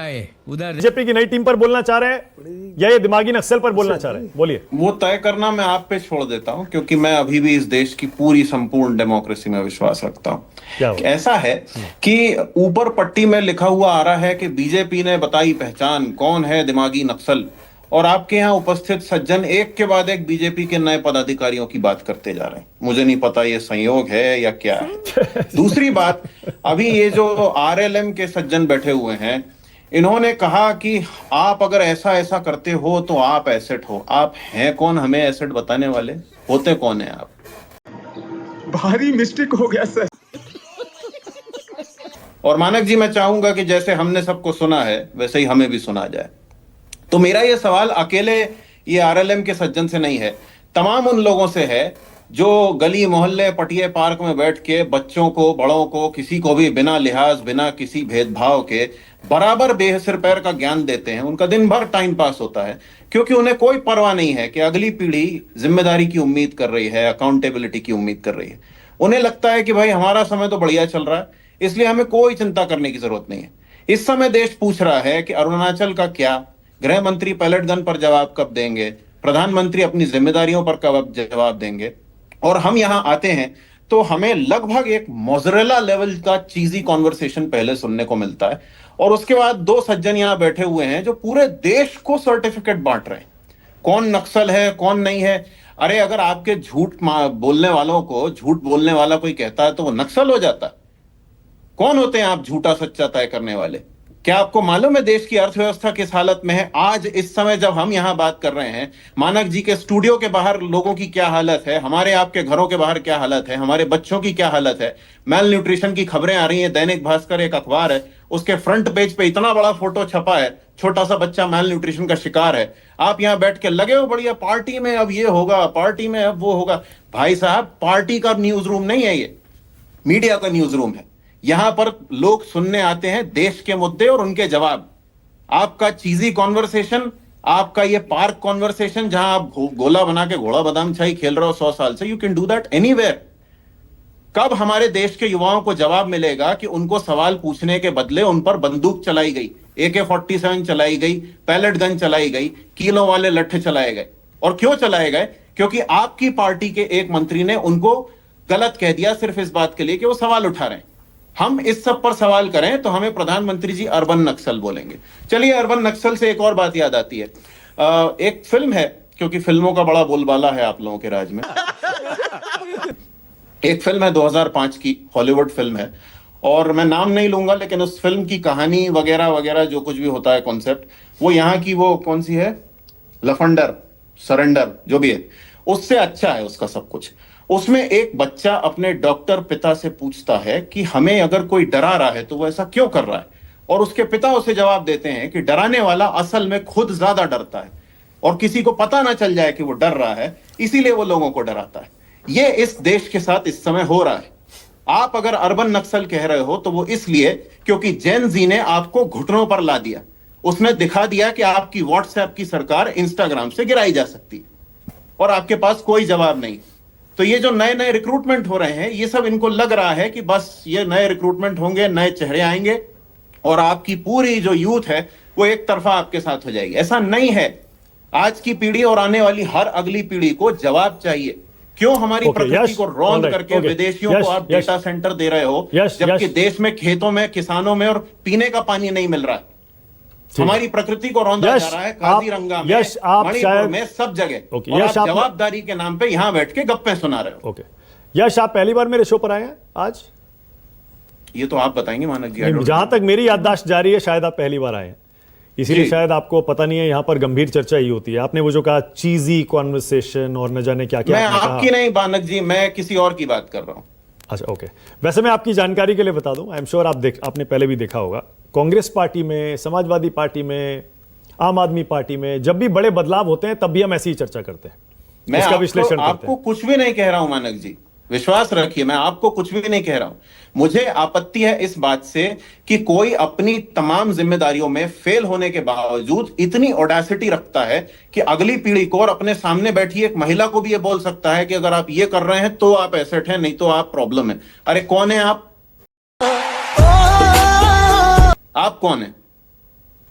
है उधर। बीजेपी की नई टीम पर बोलना चाह रहे हैं या ये दिमागी नक्सल पर बोलना चाह रहे हैं? बोलिए। वो तय करना मैं आप पे छोड़ देता हूं, क्योंकि मैं अभी भी इस देश की पूरी संपूर्ण डेमोक्रेसी में विश्वास रखता क्या हूं। बात? ऐसा है कि ऊपर पट्टी में लिखा हुआ आ रहा है कि बीजेपी ने बताई पहचान, कौन है दिमागी नक्सल, और आपके यहाँ उपस्थित सज्जन एक के बाद एक बीजेपी के नए पदाधिकारियों की बात करते जा रहे हैं। मुझे नहीं पता ये संयोग है या क्या है। दूसरी बात, अभी ये जो आरएलएम के सज्जन बैठे हुए हैं, इन्होंने कहा कि आप अगर ऐसा ऐसा करते हो तो आप एसेट हो। आप हैं कौन हमें एसेट बताने वाले? होते कौन है आप? भारी मिस्टेक हो गया सर। और मानक जी, मैं चाहूंगा कि जैसे हमने सबको सुना है वैसे ही हमें भी सुना जाए। तो मेरा ये सवाल अकेले ये आरएलएम के सज्जन से नहीं है, तमाम उन लोगों से है जो गली मोहल्ले पटिए पार्क में बैठ के बच्चों को, बड़ों को, किसी को भी बिना लिहाज, बिना किसी भेदभाव के बराबर बेहसिर पैर का ज्ञान देते हैं। उनका दिन भर टाइम पास होता है, क्योंकि उन्हें कोई परवाह नहीं है कि अगली पीढ़ी जिम्मेदारी की उम्मीद कर रही है, अकाउंटेबिलिटी की उम्मीद कर रही है। उन्हें लगता है कि भाई हमारा समय तो बढ़िया चल रहा है, इसलिए हमें कोई चिंता करने की जरूरत नहीं है। इस समय देश पूछ रहा है कि अरुणाचल का क्या, गृह मंत्री पैलेट गन पर जवाब कब देंगे, प्रधानमंत्री अपनी जिम्मेदारियों पर कब जवाब देंगे। और हम यहां आते हैं तो हमें लगभग एक मोजरेला लेवल का चीजी कॉन्वर्सेशन पहले सुनने को मिलता है, और उसके बाद दो सज्जन यहां बैठे हुए हैं जो पूरे देश को सर्टिफिकेट बांट रहे हैं, कौन नक्सल है कौन नहीं है। अरे अगर आपके झूठ बोलने वालों को झूठ बोलने वाला कोई कहता है तो वो नक्सल हो जाता है? कौन होते हैं आप झूठा सच्चा तय करने वाले? क्या आपको मालूम है देश की अर्थव्यवस्था किस हालत में है? आज इस समय जब हम यहां बात कर रहे हैं, मानक जी के स्टूडियो के बाहर लोगों की क्या हालत है, हमारे आपके घरों के बाहर क्या हालत है, हमारे बच्चों की क्या हालत है। मेल न्यूट्रिशन की खबरें आ रही हैं। दैनिक भास्कर एक अखबार है, उसके फ्रंट पेज पे इतना बड़ा फोटो छपा है, छोटा सा बच्चा मेल न्यूट्रिशन का शिकार है। आप यहां बैठ के लगे हो बढ़िया, पार्टी में अब ये होगा, पार्टी में अब वो होगा। भाई साहब, पार्टी का न्यूज रूम नहीं है ये, मीडिया का न्यूज रूम है। यहां पर लोग सुनने आते हैं देश के मुद्दे और उनके जवाब। आपका चीजी कॉन्वर्सेशन, आपका ये पार्क कॉन्वर्सेशन जहां आप गोला बना के घोड़ा बादाम शाही खेल रहे हो 100 साल से, you can do that anywhere. कब हमारे देश के युवाओं को जवाब मिलेगा कि उनको सवाल पूछने के बदले उन पर बंदूक चलाई गई, AK-47 चलाई गई, पैलेट गन चलाई गई, कीलों वाले लट्ठे चलाए गए? और क्यों चलाए गए? क्योंकि आपकी पार्टी के एक मंत्री ने उनको गलत कह दिया, सिर्फ इस बात के लिए कि वो सवाल उठा रहे हैं। हम इस सब पर सवाल करें तो हमें प्रधानमंत्री जी अर्बन नक्सल बोलेंगे। चलिए, अर्बन नक्सल से एक और बात याद आती है। एक फिल्म है, क्योंकि फिल्मों का बड़ा बोलबाला है आप लोगों के राज्य में। एक फिल्म है 2005 की, हॉलीवुड फिल्म है, और मैं नाम नहीं लूंगा, लेकिन उस फिल्म की कहानी वगैरह वगैरह जो कुछ भी होता है कॉन्सेप्ट, वो यहाँ की वो कौन सी है, लफंडर, सरेंडर, जो भी है, उससे अच्छा है उसका सब कुछ। उसमें एक बच्चा अपने डॉक्टर पिता से पूछता है कि हमें अगर कोई डरा रहा है तो वो ऐसा क्यों कर रहा है, और उसके पिता उसे जवाब देते हैं कि डराने वाला असल में खुद ज्यादा डरता है और किसी को पता ना चल जाए कि वो डर रहा है, इसीलिए वो लोगों को डराता है। ये इस देश के साथ इस समय हो रहा है। आप अगर अर्बन नक्सल कह रहे हो तो वो इसलिए क्योंकि जेन जी ने आपको घुटनों पर ला दिया। उसने दिखा दिया कि आपकी व्हाट्सएप की सरकार इंस्टाग्राम से गिराई जा सकती है और आपके पास कोई जवाब नहीं। तो ये जो नए नए रिक्रूटमेंट हो रहे हैं, ये सब इनको लग रहा है कि बस ये नए रिक्रूटमेंट होंगे, नए चेहरे आएंगे और आपकी पूरी जो यूथ है वो एक तरफा आपके साथ हो जाएगी। ऐसा नहीं है। आज की पीढ़ी और आने वाली हर अगली पीढ़ी को जवाब चाहिए। क्यों हमारी प्रकृति को रौंद करके विदेशियों को आप डेटा सेंटर दे रहे हो, जबकि देश में खेतों में, किसानों में और पीने का पानी नहीं मिल रहा है? हमारी प्रकृति को रौंदा जा रहा है काजीरंगा में, मणिपुर में, सब जगह। और आप जवाबदारी के नाम पे यहां बैठ के गप्पे सुना रहे हो। ओके यश, आप पहली बार मेरे शो पर आए हैं आज? ये तो आप बताएंगे मानक जी। जहां तक मेरी याददाश्त जारी है शायद आप पहली बार आए हैं, इसीलिए शायद आपको पता नहीं है यहां पर गंभीर चर्चा ही होती है। आपने वो जो कहा चीजी कॉन्वर्सेशन और न जाने क्या क्या, मैं आपकी नहीं मानक जी, मैं किसी और की बात कर रहा हूं। अच्छा ओके। वैसे मैं आपकी जानकारी के लिए बता दूं, आई एम श्योर आपने पहले भी देखा होगा, कांग्रेस पार्टी में, समाजवादी पार्टी में, आम आदमी पार्टी में जब भी बड़े बदलाव होते हैं तब भी हम ऐसी ही चर्चा करते हैं, मैं इसका विश्लेषण करते हैं। आपको कुछ भी नहीं कह रहा हूं मानक जी, विश्वास रखिए, मैं आपको कुछ भी नहीं कह रहा हूं। मुझे आपत्ति है इस बात से कि कोई अपनी तमाम जिम्मेदारियों में फेल होने के बावजूद इतनी ऑडेसिटी रखता है कि अगली पीढ़ी को और अपने सामने बैठी एक महिला को भी ये बोल सकता है कि अगर आप ये कर रहे हैं तो आप एसेट हैं, नहीं तो आप प्रॉब्लम है। अरे कौन है आप? आप कौन है?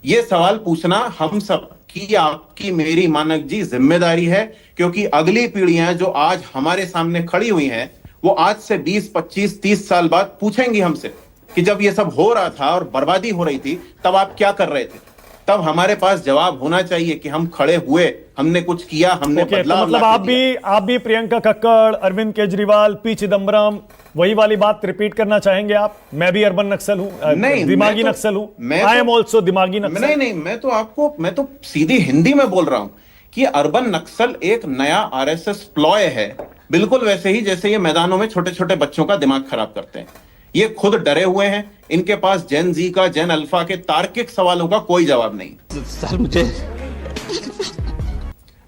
ये सवाल पूछना हम सब की, आपकी, मेरी, मानक जी जिम्मेदारी है, क्योंकि अगली पीढ़ियां जो आज हमारे सामने खड़ी हुई हैं वो आज से 20, 25, 30 साल बाद पूछेंगी हमसे कि जब ये सब हो रहा था और बर्बादी हो रही थी तब आप क्या कर रहे थे। तब हमारे पास जवाब होना चाहिए कि हम खड़े हुए, हमने कुछ किया, हमने ओके, तो बदलाव मतलब ला आप के दिया। भी प्रियंका कक्कड़, अरविंद केजरीवाल, पी चिदम्बरम, वही वाली बात रिपीट करना चाहेंगे आप? मैं भी अर्बन नक्सल हूं, नहीं, दिमागी मैं तो- नक्सल हूं, मैं आई तो- एम ऑल्सो दिमागी नक्सल। नहीं, मैं तो सीधी हिंदी में बोल रहा हूं कि अर्बन नक्सल एक नया आरएसएस प्लॉय है, बिल्कुल वैसे ही जैसे ये मैदानों में छोटे छोटे बच्चों का दिमाग खराब करते हैं। ये खुद डरे हुए हैं, इनके पास जेन जी का, जेन अल्फा के तार्किक सवालों का कोई जवाब नहीं। सर मुझे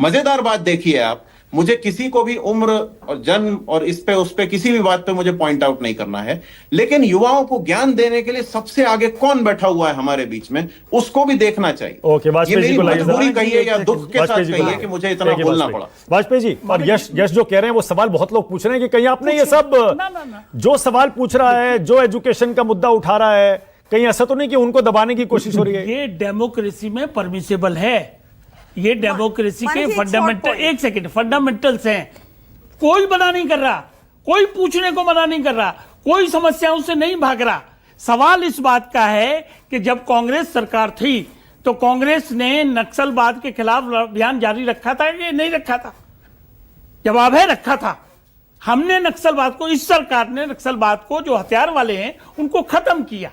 मजेदार बात देखिए आप, मुझे किसी को भी उम्र और जन्म और इस पे उस पे किसी भी बात पे मुझे पॉइंट आउट नहीं करना है, लेकिन युवाओं को ज्ञान देने के लिए सबसे आगे कौन बैठा हुआ है हमारे बीच में, उसको भी देखना चाहिए। ओके, ये वाजपेयी जी मेरी को लाइए जरा। मजबूरी कहिए या दुख के साथ वाजपेयी जी को कहिए लाइए। कि मुझे इतना देखिए, बोलना वाजपेयी। पड़ा। वाजपेयी जी और यश जो कह रहे हैं वो सवाल बहुत लोग पूछ रहे हैं कि कहीं आपने ये सब ना। जो सवाल पूछ रहा है, जो एजुकेशन का मुद्दा उठा रहा है, कहीं ऐसा तो नहीं कि उनको दबाने की कोशिश हो रही है? ये डेमोक्रेसी में परमिसिबल है, ये डेमोक्रेसी के फंडामेंटल, एक सेकंड, फंडामेंटल्स हैं। कोई मना नहीं कर रहा, कोई पूछने को मना नहीं कर रहा, कोई समस्याओं से नहीं भाग रहा। सवाल इस बात का है कि जब कांग्रेस सरकार थी तो कांग्रेस ने नक्सलवाद के खिलाफ अभियान जारी रखा था कि नहीं रखा था? जवाब है रखा था। हमने नक्सलवाद को, इस सरकार ने नक्सलवाद को, जो हथियार वाले हैं उनको खत्म किया।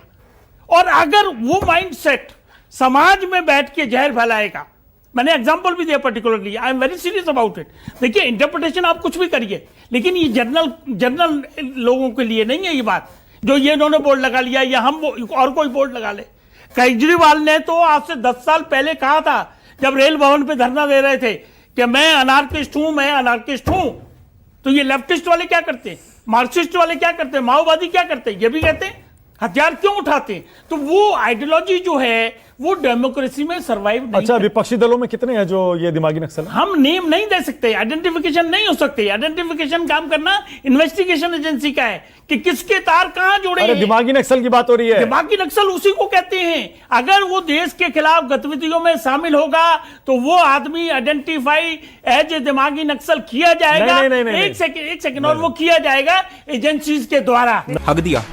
और अगर वो माइंडसेट समाज में बैठ के जहर फैलाएगा, मैंने एग्जांपल भी दिया particularly, I am very serious about it. देखिए, इंटरप्रिटेशन आप कुछ भी करिए, लेकिन ये जनरल लोगों के लिए नहीं है ये बात, जो ये इन्होंने बोर्ड लगा लिया या हम और कोई बोर्ड लगा ले। केजरीवाल ने तो आज से 10 साल पहले कहा था, जब रेल भवन पे धरना दे रहे थे, कि मैं अनार्किस्ट हूं, मैं अनार्किस्ट हूं। तो ये लेफ्टिस्ट वाले क्या करते हैं, मार्क्सिस्ट वाले क्या करते हैं, माओवादी क्या करते हैं, ये भी कहते हैं हथियार क्यों उठाते हैं। तो वो आइडियोलॉजी जो है वो डेमोक्रेसी में सर्वाइव नहीं अच्छा, विपक्षी दलों में कितने हैं जो ये दिमागी नक्सल हैं? हम नेम नहीं दे सकते, आइडेंटिफिकेशन नहीं हो सकते। आइडेंटिफिकेशन काम करना इन्वेस्टिगेशन एजेंसी का है कि किसके तार कहां जुड़े अरे हैं। दिमागी नक्सल की बात हो रही है। दिमागी नक्सल उसी को कहते हैं। अगर वो देश के खिलाफ गतिविधियों में शामिल होगा तो वो आदमी आइडेंटिफाई एज ए दिमागी नक्सल किया जाएगा। नहीं, एक सेकंड, और वो किया जाएगा एजेंसीज के द्वारा। हक दिया।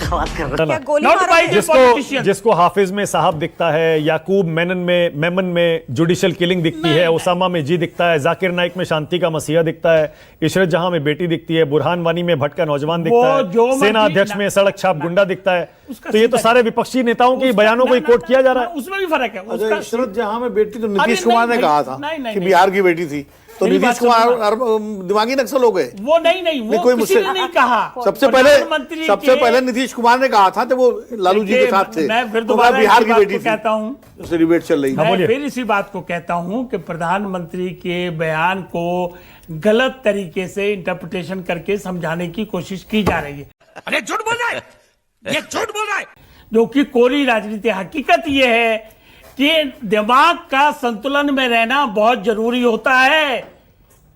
क्या गोली Not by मारोगे? the politician. जिसको हाफिज में साहब दिखता है, याकूब मेमन में जुडिशियल किलिंग दिखती है, ओसामा में जी दिखता है, जाकिर नाइक में शांति का मसीहा दिखता है, इशरत जहां में बेटी दिखती है, बुरहान वानी में भटका नौजवान दिखता जो है, सेना मर्जी- अध्यक्ष में सड़क छाप गुंडा दिखता है। उसका तो ये तो सीधा- सारे विपक्षी नेताओं के बयानों को कोट किया जा रहा है। उसमें भी फर्क है। अच्छा, उसका इशरत जहां में बेटी तो अरे नीतीश कुमार ने नहीं, कहा नहीं, था नहीं, कि नहीं। बिहार की बेटी थी, तो मेरी नीतीश बात कुमार दिमागी नक्सल हो गए। वो नहीं, वो कोई किसी मुझसे ने नहीं कहा। सबसे पहले नीतीश कुमार ने कहा था, तो वो लालू जी के साथ थे। मैं फिर तो दोबारा बिहार इसी की बात बेटी को थी, कहता हूं, उससे डिबेट चल रही है। मैं बोलिए। फिर इसी बात को कहता हूं कि प्रधानमंत्री के बयान को गलत तरीके से इंटरप्रिटेशन करके समझाने की कोशिश की जा रही है। अरे झूठ बोल रहा है, ये झूठ बोल रहा है। जो कि कोरी राजनीति। हकीकत यह है कि दिमाग का संतुलन में रहना बहुत जरूरी होता है।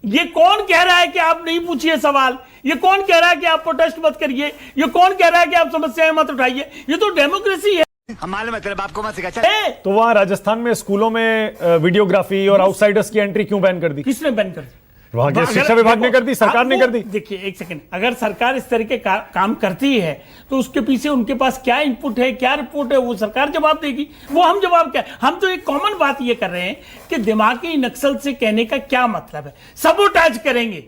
ये कौन कह रहा है कि आप नहीं पूछिए सवाल? ये कौन कह रहा है कि आप प्रोटेस्ट मत करिए? ये कौन कह रहा है कि आप समस्याएं मत उठाइए? ये तो डेमोक्रेसी है। हमारे में तेरे बाप को मत सिखा। तो वहां राजस्थान में स्कूलों में वीडियोग्राफी और आउटसाइडर्स की एंट्री क्यों बैन कर दी? किसने बैन कर दी? वहां के अगर- शिक्षा विभाग ने कर दी, सरकार आप ने वो- कर दी। देखिए, एक सेकंड, अगर सरकार इस तरह के काम करती है तो उसके पीछे उनके पास क्या इनपुट है, क्या रिपोर्ट है, वो सरकार जवाब देगी। वो हम जवाब क्या? हम तो एक कॉमन बात ये कर रहे हैं कि दिमागी नक्सल से कहने का क्या मतलब है। सबोटाज करेंगे,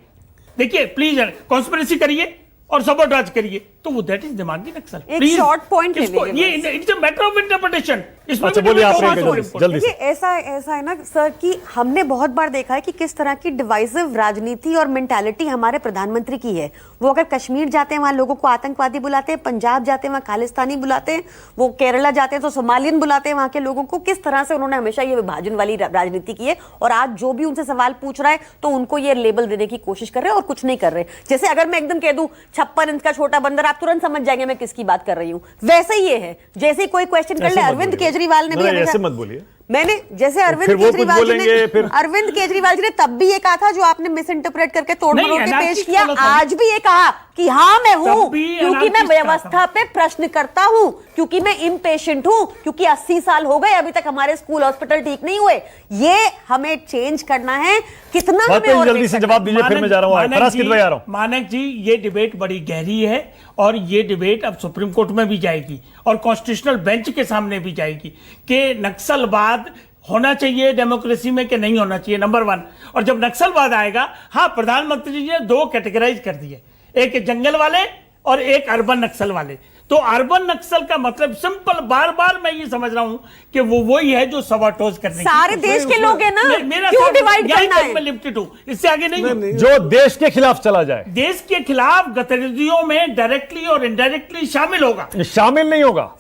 देखिए प्लीज, कॉन्स्पिरेसी करिए और सबोटाज करिए, तो वो दैट इज दिमागी नक्सल। एक Please, short point ले इसको- लीजिए ये it's a matter of interpretation. अच्छा, बोलिए आप, जल्दी से। देखिए, ऐसा है ना सर कि हमने बहुत बार देखा है कि किस तरह की डिवाइसिव राजनीति और मेंटालिटी हमारे प्रधानमंत्री की है। वो अगर कश्मीर जाते हैं वहां लोगों को आतंकवादी बुलाते हैं, पंजाब जाते हैं वहां खालिस्तानी बुलाते हैं, वो केरला जाते हैं तो सोमालियन बुलाते हैं वहां के लोगों को। किस तरह से उन्होंने हमेशा ये विभाजन वाली राजनीति की है, और आज जो भी उनसे सवाल पूछ रहा है तो उनको ये लेबल देने की कोशिश कर रहे हैं और कुछ नहीं कर रहे। जैसे अगर मैं एकदम कह दूं 56 इंच का छोटा बंदर, आप तुरंत समझ जाएंगे मैं किसकी बात कर रही हूं। वैसे ही ये है, जैसे कोई क्वेश्चन कर ले, अरविंद केजरीवाल ने भी नहीं, हमेशा- ऐसे मत बोलिए। मैंने जैसे अरविंद फिर वो कुछ केजरीवाल जी बोलेंगे, ने फिर- अरविंद केजरीवाल जी ने तब भी ये कहा था जो आपने मिस इंटरप्रेट करके तोड़ नहीं, मरोड़ के पेश anarchist किया, वाला था। आज भी ये कहा कि हाँ मैं हूं, तब भी क्योंकि मैं anarchist कहा व्यवस्था पे प्रश्न करता हूं, क्योंकि मैं इम्पेशेंट हूं, क्योंकि 80 साल हो गए अभी तक हमारे स्कूल हॉस्पिटल ठीक नहीं हुए। ये हमें चेंज करना है। कितना बात हमें और जल्दी wait से करना जवाब दीजिए, फिर मैं जा रहा हूं मानक फराज जी, किदवई आ रहा हूं। मानक जी, ये डिबेट बड़ी गहरी है और ये डिबेट अब सुप्रीम कोर्ट में भी जाएगी और कॉन्स्टिट्यूशनल बेंच के सामने भी जाएगी कि नक्सलवाद होना चाहिए डेमोक्रेसी में कि नहीं होना चाहिए, नंबर 1। और जब नक्सलवाद आएगा, हाँ, प्रधानमंत्री जी ने 2 कैटेगराइज कर दिए, एक जंगल वाले और एक अर्बन नक्सल वाले। तो अर्बन नक्सल का मतलब सिंपल, बार बार मैं ये समझ रहा हूं कि वो वही है जो सवाटोज करने की सारे कोशिश- देश के लोग हैं ना, मेरा क्यों सिर्फ डिवाइड यहीं करना तक है? मैं लिमिटेड हूं, इससे आगे नहीं हूं। जो देश के खिलाफ चला जाए, देश के खिलाफ गतिविधियों में डायरेक्टली और इनडायरेक्टली शामिल होगा। शामिल नहीं होगा,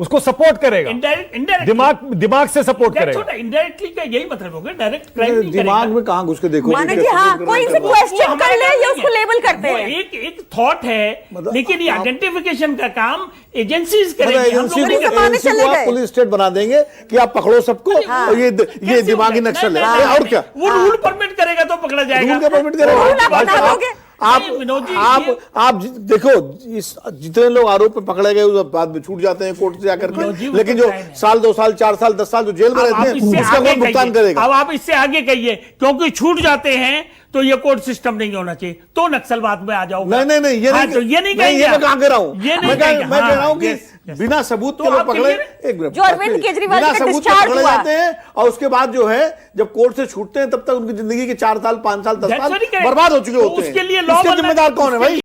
उसको सपोर्ट करेगा, इनडायरेक्ट दिमाग से सपोर्ट करेगा। इनडायरेक्टली का यही मतलब होगा, डायरेक्ट क्राइम नहीं दिमाग करेगा। में कहां घुस के देखो। मानक जी, हाँ, कोई इसे वो क्वेश्चन हमारे कर ले काम या नहीं उसको है। लेबल करते वो हैं। एक थॉट है, लेकिन ये आइडेंटिफिकेशन का काम एजेंसीज करेंगे। हम एजेंसी लोग नहीं को- करेंगे। एजेंसी चले को आप गए। पुलिस स्टेट बना देंगे कि आप पकड़ो सबको, और ये कैसे दिमागी होगा? नक्सल नहीं, है। नहीं, और नहीं, क्या वो रूल परमिट करेगा तो पकड़ा जाएगा। रूल का परमिट करेगा? रूल आप बना दोगे? नहीं, विनोद जी, आप देखो, इस जितने लोग आरोप में पकड़े गए उस बाद में छूट जाते हैं कोर्ट से आकर विनोद जी, के, वो लेकिन तो जो तय है। साल 2 साल 4 साल 10 साल जो जेल में अब आप रहते इससे हैं उसका आगे कौन भुगतान कहिए। करेगा? अब आप इससे आगे कहिए, क्योंकि छूट जाते हैं तो ये कोर्ट सिस्टम नहीं होना चाहिए, तो नक्सलवाद में आ जाओगे। नहीं, ये हाँ, नहीं, तो ये नहीं ये कहेंगे। मैं कहां कह रहा हूं? ये नहीं मैं कहेंगे। कह रहा हूं कि yes, yes। बिना सबूत तो के लोग आप पकड़े, कहिए। एक मिनट, जो अरविंद केजरीवाल बिना जी का सबूत के discharge पकड़े हुआ। जाते हैं, और उसके बाद जो है जब कोर्ट से छूटते हैं तब तक उनकी जिंदगी के 4 साल 5 साल 10 That's साल very correct। बर्बाद हो चुके तो होते हैं। उसके लिए law इसके बनना- जिम्मेदार कौन है भाई?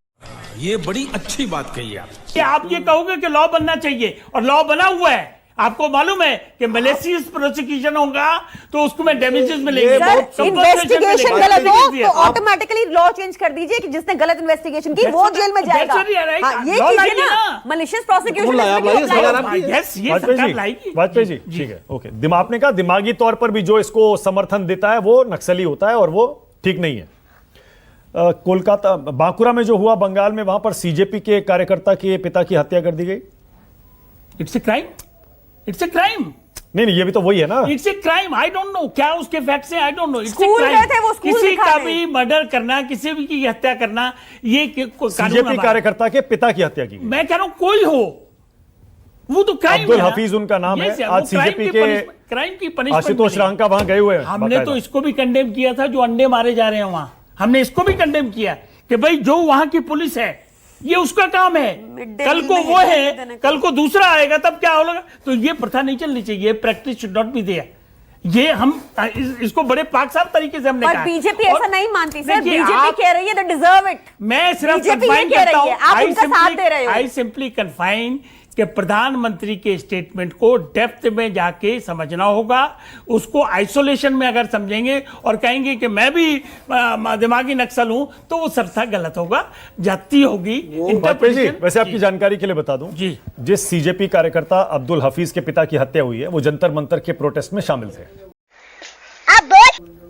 ये बड़ी अच्छी बात कही आप। कि आप ये कहोगे कि लॉ बनना चाहिए, और लॉ बना हुआ है। आपको मालूम है कि मैलिशियस प्रोसिक्यूशन होगा तो उसको में डैमेजेस मिलेंगे, सर, compensation इन्वेस्टिगेशन मिलेगा। गलत हो आप- तो ऑटोमेटिकली लॉ चेंज कर दीजिए कि जिसने गलत इन्वेस्टिगेशन की वो जेल में जाएगा। That's very right। हाँ, ये Law कीजिए लाइए ना, ना। मलिशियस प्रोसिक्यूशन कौन लाया भाई? सरकार आपकी है? Yes, ये वाजपेयी सरकार जी, लाएगी। वाजपेयी जी, ठीक है, ओके। आपने कहा दिमागी तौर पर भी जो इसको समर्थन देता है वो नक्सली होता है और वो ठीक नहीं है। कोलकाता, बांकुरा में जो हुआ बंगाल में, वहां पर सीजेपी के कार्यकर्ता के पिता की हत्या कर दी गई। It's a crime, it's a crime, नहीं, ये भी तो वही है ना। It's a crime. I don't know क्या उसके फैक्ट्स हैं, आई डोंट नो। स्कूल गए थे वो, स्कूल किसी का दिखाने। भी मर्डर करना, किसी भी की हत्या करना, ये कानून सीजेपी हमारा- कार्यकर्ता के पिता की हत्या की गई। मैं कह रहा हूं कोई हो, वो तो क्राइम अब्दुल हफीज उनका नाम है। आज सीजेपी के क्राइम की पनिशमेंट आशुतोष रांका वहां गए हुए हैं। हमने बाकायदा। तो इसको भी कंडेम किया था जो अंडे मारे जा रहे हैं वहां, हमने इसको भी कंडेम किया कि भाई जो वहां की पुलिस है ये उसका काम है, मिड डे कल मील को में वो हिदायत है, देने का। कल को दूसरा आएगा तब क्या होगा। तो ये प्रथा नहीं चलनी चाहिए, practice should not be there. ये हम इसको बड़े पाक साफ तरीके से हमने पर कहा। बीजेपी और ऐसा नहीं मानती सर, देखिए, बीजेपी आप- कह रही है दे डिजर्व इट। मैं सिर्फ बीजेपी ये confine कह करता रही है, हूं, आप I उनका साथ simply- दे रहे हो। I simply confine कि प्रधानमंत्री के स्टेटमेंट को डेप्थ में जाके समझना होगा। उसको आइसोलेशन में अगर समझेंगे और कहेंगे कि मैं भी दिमागी नक्सल हूं तो वो सरसा गलत होगा, जाती होगी वाजपेयी जी, interpretation। वैसे आपकी जानकारी के लिए बता दूं, जी। जिस सीजेपी कार्यकर्ता अब्दुल हफीज के पिता की हत्या हुई है वो जंतर मंतर के प्रोटेस्ट में शामिल थे।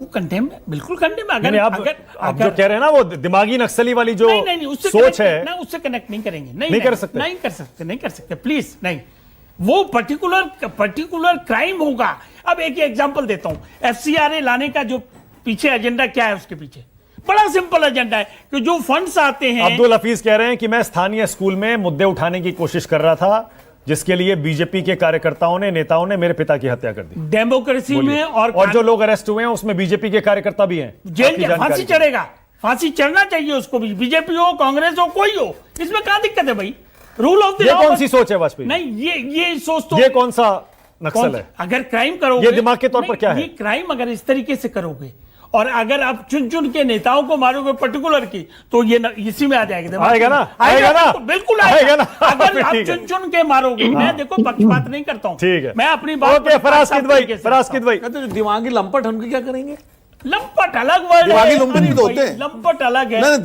वो कंडेम, बिल्कुल कंडेम। अगर नहीं, आप जो कह रहे हैं ना वो दिमागी नक्सली वाली जो नहीं, उससे सोच connect- है, ना, उससे कनेक्ट नहीं करेंगे। नहीं कर सकते? नहीं कर सकते प्लीज नहीं। वो पर्टिकुलर क्राइम होगा। अब एक एग्जांपल देता हूं, एफसीआरए लाने का जो पीछे एजेंडा क्या है, उसके पीछे बड़ा सिंपल एजेंडा है कि जो फंड्स आते हैं। अब्दुल हफीज कह रहे हैं कि मैं स्थानीय स्कूल में मुद्दे उठाने की कोशिश कर रहा था जिसके लिए बीजेपी के कार्यकर्ताओं ने, नेताओं ने मेरे पिता की हत्या कर दी। डेमोक्रेसी में और जो लोग अरेस्ट हुए हैं उसमें बीजेपी के कार्यकर्ता भी हैं। जेल आपकी के जानकारी फांसी के लिए। चढ़ेगा, फांसी चढ़ना चाहिए उसको भी, बीजेपी हो, कांग्रेस हो, कोई हो, इसमें क्या दिक्कत है भाई? रूल ऑफ द ये लॉ। कौन सी सोच है वाजपेयी? नहीं, ये सोच तो ये कौन सा नक्सल है? अगर क्राइम करोगे, ये दिमाग के तौर पर नहीं, क्या है? ये क्राइम अगर इस तरीके से करोगे और अगर आप चुन चुन के नेताओं को मारोगे पर्टिकुलर की, तो ये इसी में आ जाएगा। आएगा ना? आएगा ना? बिल्कुल आएगा आएगा ना? अगर आप ठीक है। चुन चुन के मारोगे। मैं देखो पक्षपात नहीं करता हूं, ठीक है, मैं अपनी बात ओके। फराज साफ किदवई, तरीके से फराज रखता हूं। किदवई, कहते जो दिमागी लंपट उनके क्या करेंगे? लंपट अलग वर्ड दिमागी है। लुम्पन भी तो होते हैं। लंपट अलग है। नहीं,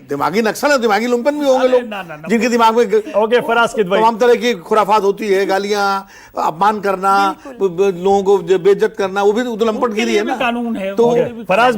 दिमागी नक्सल है, दिमागी लुम्पन भी होंगे अरे लोग ना, जिनके दिमाग में ओके। फराज किदवई, तमाम तरह की खुराफात होती है, गालियां, अपमान करना, लोगों को बेइज्जत करना, वो भी तो लंपट उनके गिरी लिए है भी ना। कानून है। तो उनके लिए भी फराज